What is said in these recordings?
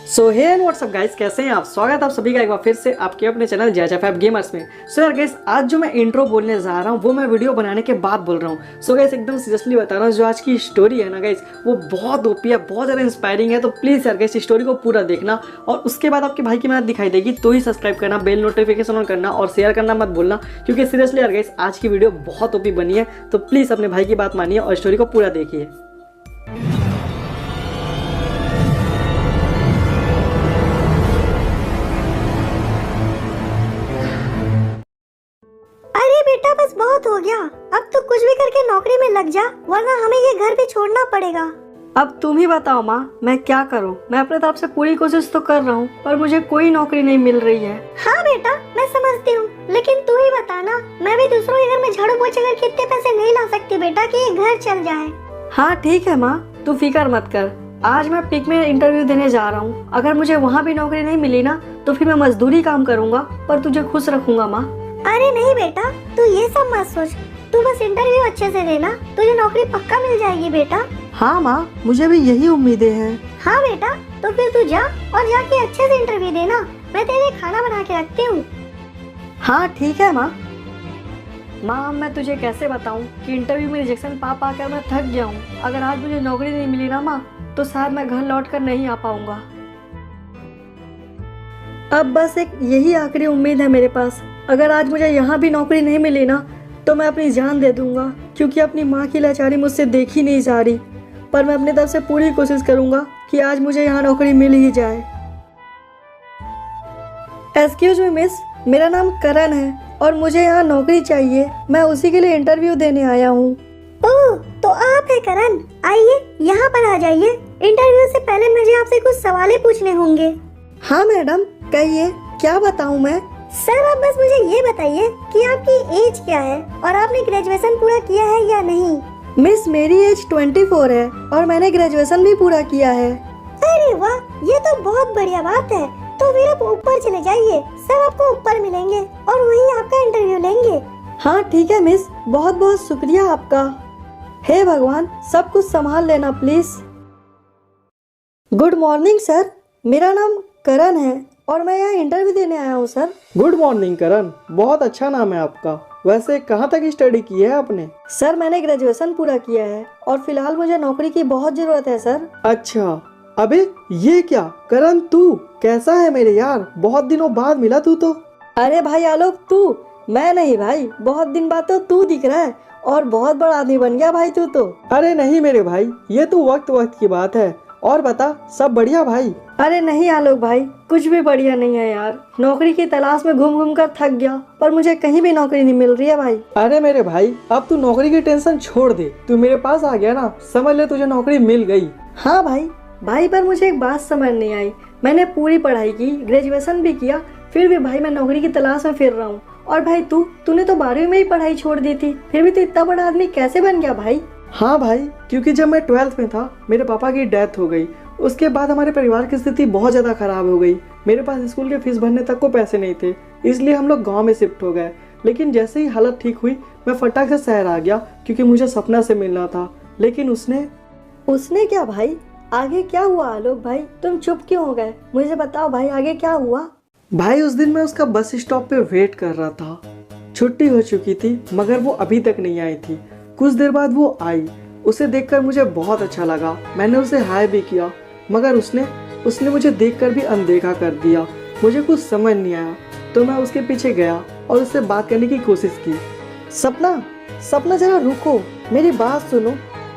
So hey and what's up guys, कैसे हैं आप। स्वागत है आप सभी का एक बार फिर से आपके अपने चैनल JHF गेमर्स में। सो यार गाइस, आज जो मैं इंट्रो बोलने जा रहा हूँ वो मैं वीडियो बनाने के बाद बोल रहा हूँ। सो गाइस, एकदम सीरियसली बता रहा हूँ, जो आज की स्टोरी है ना गाइस, वो बहुत ओपी है, बहुत ज़्यादा इंस्पायरिंग है। तो प्लीज़ यार गाइस, स्टोरी को पूरा देखना और उसके बाद आपके भाई की मेहनत दिखाई देगी तो ही सब्सक्राइब करना, बेल नोटिफिकेशन ऑन करना और शेयर करना मत भूलना, क्योंकि सीरियसली यार गाइस, आज की वीडियो बहुत ओपी बनी है। तो प्लीज़ अपने भाई की बात मानिए और स्टोरी को पूरा देखिए। अरे बेटा, बस बहुत हो गया। अब तो कुछ भी करके नौकरी में लग जा, वरना हमें ये घर भी छोड़ना पड़ेगा। अब तुम ही बताओ माँ, मैं क्या करूँ। मैं अपने तरफ से पूरी कोशिश तो कर रहा हूँ, पर मुझे कोई नौकरी नहीं मिल रही है। हाँ बेटा, मैं समझती हूँ, लेकिन तू ही बता ना। मैं भी दूसरों के घर में झाड़ू पोछे करके इतने पैसे नहीं ला सकती बेटा कि ये घर चल जाए। हाँ ठीक है माँ, तू फिक्र मत कर। आज मैं पिक में इंटरव्यू देने जा रहा हूँ। अगर मुझे वहाँ भी नौकरी नहीं मिली ना, तो फिर मैं मजदूरी काम करूँगा, पर तुझे खुश रखूंगा माँ। अरे नहीं बेटा, तू ये सब मत सोच। तू बस इंटरव्यू अच्छे से देना, तुझे नौकरी पक्का मिल जाएगी बेटा। हाँ माँ, मुझे भी यही उम्मीदें हैं। हाँ बेटा, तो फिर तू जा और जाके अच्छे से इंटरव्यू देना। मैं तेरे लिए खाना बना के रखती हूँ। हाँ ठीक है माँ। माँ, मैं तुझे कैसे बताऊँ कि इंटरव्यू में रिजेक्शन पा कर मैं थक गया हूँ। अगर आज मुझे नौकरी नहीं मिली ना माँ, तो शायद मैं घर लौट कर नहीं आ पाऊंगा। अब बस एक यही आखिरी उम्मीद है मेरे पास। अगर आज मुझे यहाँ भी नौकरी नहीं मिली ना, तो मैं अपनी जान दे दूंगा, क्योंकि अपनी माँ की लाचारी मुझसे देखी नहीं जा रही। पर मैं अपनी तरफ से पूरी कोशिश करूंगा कि आज मुझे यहाँ नौकरी मिल ही जाए। एक्सक्यूज मी मिस, मेरा नाम करण है और मुझे यहाँ नौकरी चाहिए। मैं उसी के लिए इंटरव्यू देने आया हूँ। ओह, तो आप है करण। आइए यहाँ पर आ जाइए। इंटरव्यू से पहले मुझे आपसे कुछ सवाल पूछने होंगे। हाँ मैडम, कहिए, क्या बताऊँ मैं। सर, आप बस मुझे ये बताइए कि आपकी एज क्या है और आपने ग्रेजुएशन पूरा किया है या नहीं। मिस, मेरी एज 24 है और मैंने ग्रेजुएशन भी पूरा किया है। अरे वाह, ये तो बहुत बढ़िया बात है। तो फिर आप ऊपर चले जाइए, सर आपको ऊपर मिलेंगे और वहीं आपका इंटरव्यू लेंगे। हाँ ठीक है मिस, बहुत बहुत शुक्रिया आपका। हे भगवान, सब कुछ संभाल लेना प्लीज। गुड मॉर्निंग सर, मेरा नाम करण है और मैं यहाँ इंटरव्यू देने आया हूँ सर। गुड मॉर्निंग करण, बहुत अच्छा नाम है आपका। वैसे कहाँ तक स्टडी की है आपने? सर, मैंने ग्रेजुएशन पूरा किया है और फिलहाल मुझे नौकरी की बहुत जरूरत है सर। अच्छा, अबे ये क्या करण, तू कैसा है मेरे यार? बहुत दिनों बाद मिला तू तो। अरे भाई आलोक, तू? मैं नहीं भाई, बहुत दिन बाद तो तू दिख रहा है और बहुत बड़ा आदमी बन गया भाई तू तो। अरे नहीं मेरे भाई, ये तो वक्त वक्त की बात है। और बता, सब बढ़िया भाई? अरे नहीं आलोक भाई, कुछ भी बढ़िया नहीं है यार। नौकरी की तलाश में घूम घूम कर थक गया, पर मुझे कहीं भी नौकरी नहीं मिल रही है भाई। अरे मेरे भाई, अब तू नौकरी की टेंशन छोड़ दे। तू मेरे पास आ गया ना, समझ ले तुझे नौकरी मिल गई। हाँ भाई, पर मुझे एक बात समझ नहीं आई। मैंने पूरी पढ़ाई की, ग्रेजुएशन भी किया, फिर भी भाई मैं नौकरी की तलाश में फिर रहा हूँ। और भाई तूने तो 12वीं में ही पढ़ाई छोड़ दी थी, फिर भी तू इतना बड़ा आदमी कैसे बन गया भाई? हाँ भाई, क्योंकि जब मैं 12th में था, मेरे पापा की डेथ हो गई। उसके बाद हमारे परिवार की स्थिति बहुत ज़्यादा खराब हो गई। मेरे पास स्कूल के फीस भरने तक को पैसे नहीं थे, इसलिए हम लोग गांव में शिफ्ट हो गए। लेकिन जैसे ही हालत ठीक हुई, मैं फटाक से शहर आ गया, क्योंकि मुझे सपना से मिलना था। लेकिन उसने क्या भाई? आगे क्या हुआ आलोक भाई? तुम चुप क्यों हो गए? मुझे बताओ भाई, आगे क्या हुआ? भाई, उस दिन मैं उसका बस स्टॉप पे वेट कर रहा था। छुट्टी हो चुकी थी, मगर वो अभी तक नहीं आई थी। कुछ देर बाद वो आई। उसे देखकर मुझे बहुत अच्छा लगा। मैंने उसे हाय भी किया, मगर उसने मुझे देखकर भी अनदेखा कर दिया। मुझे कुछ समझ नहीं आया, तो मैं उसके पीछे गया और उससे बात करने की कोशिश की। सपना जरा रुको, मेरी बात सुनो।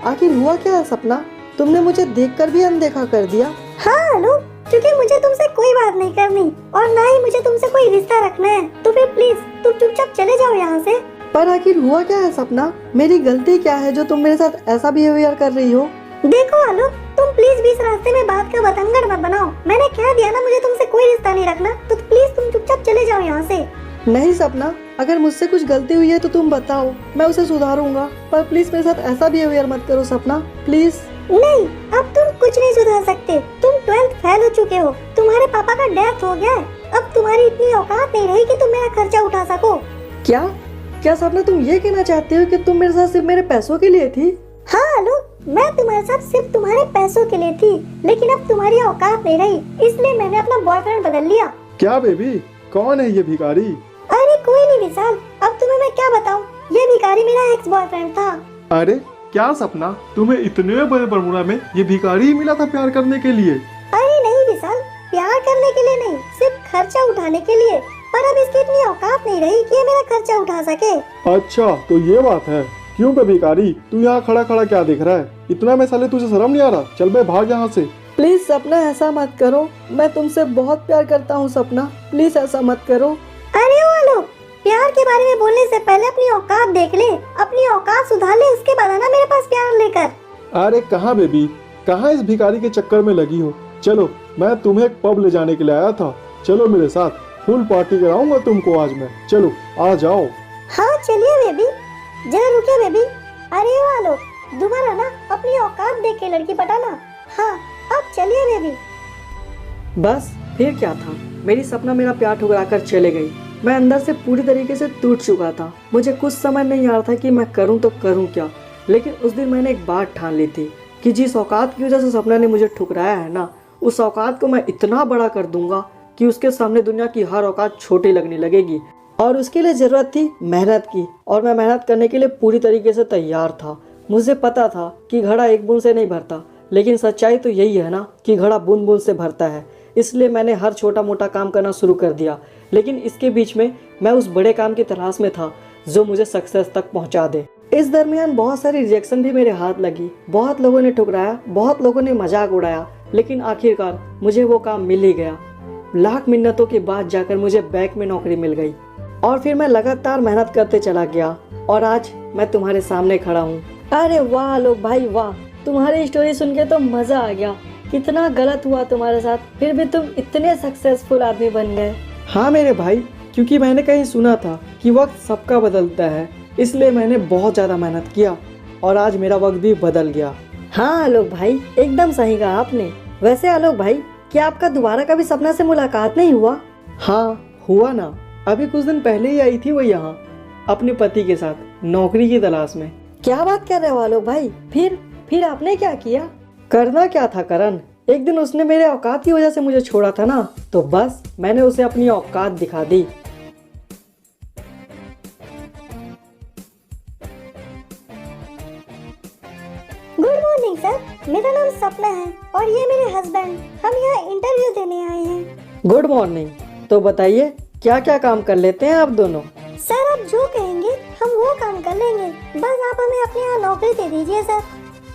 आखिर हुआ क्या है सपना? तुमने मुझे देखकर भी अनदेखा कर दिया। हाँ आलोक, क्योंकि मुझे तुमसे कोई बात नहीं करनी और ना ही मुझे तुमसे कोई रिश्ता रखना है, तो फिर प्लीज तुम चुपचाप चले जाओ यहाँ से। पर आखिर हुआ क्या है सपना? मेरी गलती क्या है जो तुम मेरे साथ ऐसा बिहेवियर कर रही हो? देखो आलोक, तुम प्लीज भी इस रास्ते में बात का बतंगड़ मत बनाओ। मैंने कह दिया ना, मुझे तुमसे कोई रिश्ता नहीं रखना, तो प्लीज तुम चुपचाप चले जाओ यहाँ से। नहीं सपना, अगर मुझसे कुछ गलती हुई है तो तुम बताओ, मैं उसे सुधारूंगा। पर प्लीज मेरे साथ ऐसा बिहेवियर मत करो सपना, प्लीज। नहीं, अब तुम कुछ नहीं सुधार सकते। तुम 12th फेल हो चुके हो, तुम्हारे पापा का डेथ हो गया है। अब तुम्हारी इतनी औकात नहीं रही कि तुम मेरा खर्चा उठा सको। क्या सपना, तुम ये कहना चाहते हो कि तुम मेरे साथ सिर्फ मेरे पैसों के लिए थी? हाँ आलोक, मैं तुम्हारे साथ सिर्फ तुम्हारे पैसों के लिए थी, लेकिन अब तुम्हारी औकात नहीं रही, इसलिए मैंने अपना बॉयफ्रेंड बदल लिया। क्या बेबी, कौन है ये भिखारी? अरे कोई नहीं विशाल, अब तुम्हें मैं क्या बताऊं, ये भिखारी मेरा एक्स बॉयफ्रेंड था। अरे क्या सपना, तुम्हें इतने बड़े बरमुडा में ये भिखारी ही मिला था प्यार करने के लिए? अरे नहीं विशाल, प्यार करने के लिए नहीं, सिर्फ खर्चा उठाने के लिए। पर अब इसकी इतनी औकात नहीं रही कि ये मेरा खर्चा उठा सके। अच्छा तो ये बात है। क्यों बे भिखारी, तू यहाँ खड़ा खड़ा क्या देख रहा है? इतना में साले तुझे शर्म नहीं आ रहा? चल बे भाग यहाँ से। प्लीज सपना ऐसा मत करो, मैं तुमसे बहुत प्यार करता हूँ सपना, प्लीज ऐसा मत करो। अरे वो लोग, प्यार के बारे में बोलने से पहले अपनी औकात देख ले, अपनी औकात सुधार ले, उसके बाद आना मेरे पास प्यार लेकर। अरे कहाँ बेबी, कहाँ इस भिखारी के चक्कर में लगी हो? चलो मैं तुम्हें एक पब ले जाने के लिए आया था, चलो मेरे साथ, फुल पार्टी कराऊंगा तुमको आज मैं, चलो आ जाओ। हाँ चलिए बेबी, जरा रुकिए बेबी। अरे वो लोग, दोबारा ना अपनी औकात देख के लड़की पटाना। हाँ अब चलिए बेबी। बस फिर क्या था, मेरी सपना मेरा प्यार ठुकरा कर चले गई। मैं अंदर से पूरी तरीके से टूट चुका था। मुझे कुछ समझ नहीं आ रहा था कि मैं करूं तो करूं क्या। लेकिन उस दिन मैंने एक बात ठान ली थी कि जिस औकात की वजह से सपना ने मुझे ठुकराया है ना, उस औकात को मैं इतना बड़ा कर दूंगा कि उसके सामने दुनिया की हर औकात छोटी लगने लगेगी। और उसके लिए ज़रूरत थी मेहनत की, और मैं मेहनत करने के लिए पूरी तरीके से तैयार था। मुझे पता था कि घड़ा एक बूंद से नहीं भरता, लेकिन सच्चाई तो यही है ना कि घड़ा बूंद बूंद से भरता है। इसलिए मैंने हर छोटा मोटा काम करना शुरू कर दिया, लेकिन इसके बीच में मैं उस बड़े काम की तलाश में था जो मुझे सक्सेस तक पहुंचा दे। इस दरमियान बहुत सारी रिजेक्शन भी मेरे हाथ लगी, बहुत लोगों ने ठुकराया, बहुत लोगों ने मजाक उड़ाया, लेकिन आखिरकार मुझे वो काम मिल ही गया। लाख मिन्नतों के बाद जाकर मुझे बैंक में नौकरी मिल गई, और फिर मैं लगातार मेहनत करते चला गया, और आज मैं तुम्हारे सामने खड़ा हूँ। अरे वाह लोग भाई वाह, तुम्हारी स्टोरी सुन के तो मजा आ गया। कितना गलत हुआ तुम्हारे साथ, फिर भी तुम इतने सक्सेसफुल आदमी बन गए। हाँ मेरे भाई, क्योंकि मैंने कहीं सुना था कि वक्त सबका बदलता है, इसलिए मैंने बहुत ज़्यादा मेहनत किया और आज मेरा वक्त भी बदल गया। हाँ आलोक भाई, एकदम सही कहा आपने। वैसे आलोक भाई, क्या आपका दोबारा कभी सपना से मुलाकात नहीं हुआ? हाँ हुआ ना, अभी कुछ दिन पहले ही आई थी वो यहाँ अपने पति के साथ नौकरी की तलाश में। क्या बात कर रहे हो आलोक भाई, फिर आपने क्या किया? करना क्या था करण, एक दिन उसने मेरे औकात की वजह से मुझे छोड़ा था ना, तो बस मैंने उसे अपनी औकात दिखा दी। गुड मॉर्निंग सर, मेरा नाम सपना है और ये मेरे हस्बैंड। हम यहाँ इंटरव्यू देने आए हैं। गुड मॉर्निंग, तो बताइए क्या क्या काम कर लेते हैं आप दोनों? सर आप जो कहेंगे हम वो काम कर लेंगे, बस आप हमें अपने यहाँ नौकरी दे दीजिए सर।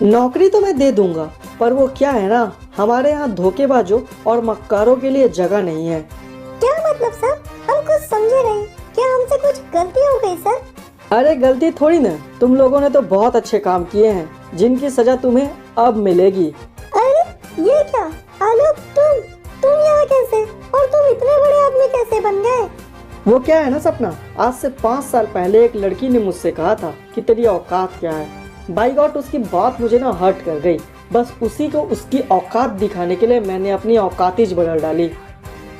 नौकरी तो मैं दे दूंगा, पर वो क्या है ना, हमारे यहाँ धोखेबाजों और मक्कारों के लिए जगह नहीं है। क्या मतलब सर, हम कुछ समझे नहीं, क्या हमसे कुछ गलती हो गई सर? अरे गलती थोड़ी ना, तुम लोगों ने तो बहुत अच्छे काम किए हैं जिनकी सजा तुम्हें अब मिलेगी। अरे ये क्या आलोक, तुम यहाँ कैसे, और तुम इतने बड़े आदमी कैसे बन गए? वो क्या है ना सपना, आज से 5 साल पहले एक लड़की ने मुझसे कहा था कि तेरी औकात क्या है। बाई गॉड, उसकी बात मुझे ना हर्ट कर गई। बस उसी को उसकी औकात दिखाने के लिए मैंने अपनी औकातिज बदल डाली।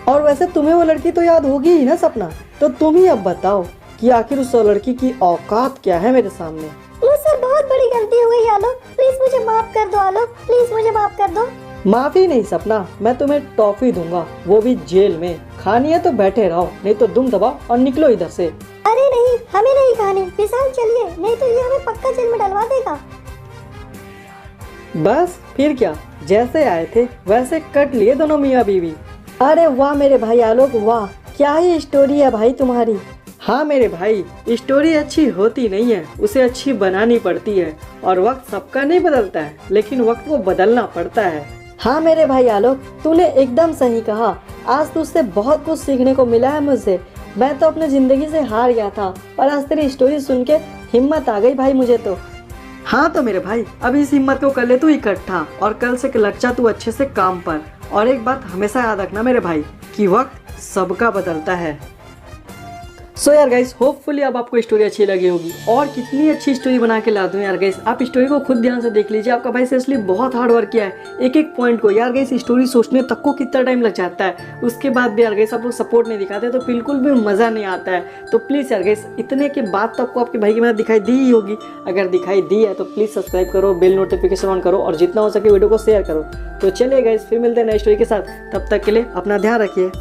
और वैसे तुम्हें वो लड़की तो याद होगी ही ना सपना, तो तुम ही अब बताओ कि आखिर उस लड़की की औकात क्या है मेरे सामने। मुझसे बहुत बड़ी गलती हो गई आलोक, प्लीज मुझे माफ कर दो आलोक, प्लीज मुझे माफ कर दो। माफी नहीं सपना, मैं तुम्हें टॉफी दूंगा, वो भी जेल में। खानी है तो बैठे रहो, नहीं तो दुम दबाओ और निकलो इधर से। अरे नहीं, हमें नहीं खानी, विशाल चलिए, नहीं तो ये हमें पक्का जेल में डलवा देगा। बस फिर क्या, जैसे आए थे वैसे कट लिए दोनों मियाँ बीवी। अरे वाह मेरे भाई आलोक, वाह क्या ही स्टोरी है भाई तुम्हारी। हाँ मेरे भाई, स्टोरी अच्छी होती नहीं है, उसे अच्छी बनानी पड़ती है। और वक्त सबका नहीं बदलता है, लेकिन वक्त को बदलना पड़ता है। हाँ मेरे भाई आलोक, तूने एकदम सही कहा। आज तुझसे बहुत कुछ सीखने को मिला है मुझसे। मैं तो अपने जिंदगी से हार गया था, और आज तेरी स्टोरी सुन के हिम्मत आ गई भाई मुझे तो। हाँ तो मेरे भाई, अब इस हिम्मत को कर ले तू इकट्ठा, और कल से लग जा तू अच्छे से काम पर। और एक बात हमेशा याद रखना मेरे भाई, कि वक्त सबका बदलता है। सो यार गाइस, होपफुली अब आपको स्टोरी अच्छी लगी होगी। और कितनी अच्छी स्टोरी बना के ला दूं यार गाइस, आप स्टोरी को खुद ध्यान से देख लीजिए। आपका भाई सीरियसली बहुत हार्ड वर्क किया है एक एक पॉइंट को। यार गाइस, स्टोरी सोचने तक को कितना टाइम लग जाता है, उसके बाद भी यार गाइस आप लोग सपोर्ट नहीं दिखाते तो बिल्कुल भी मज़ा नहीं आता है। तो प्लीज़ यार गाइस, इतने के बाद तो आपको आपके भाई की मेहनत दिखाई दी ही होगी। अगर दिखाई दी है तो प्लीज़ सब्सक्राइब करो, बेल नोटिफिकेशन ऑन करो और जितना हो सके वीडियो को शेयर करो। तो चलिए गाइस, फिर मिलते हैं नई स्टोरी के साथ। तब तक के लिए अपना ध्यान रखिए।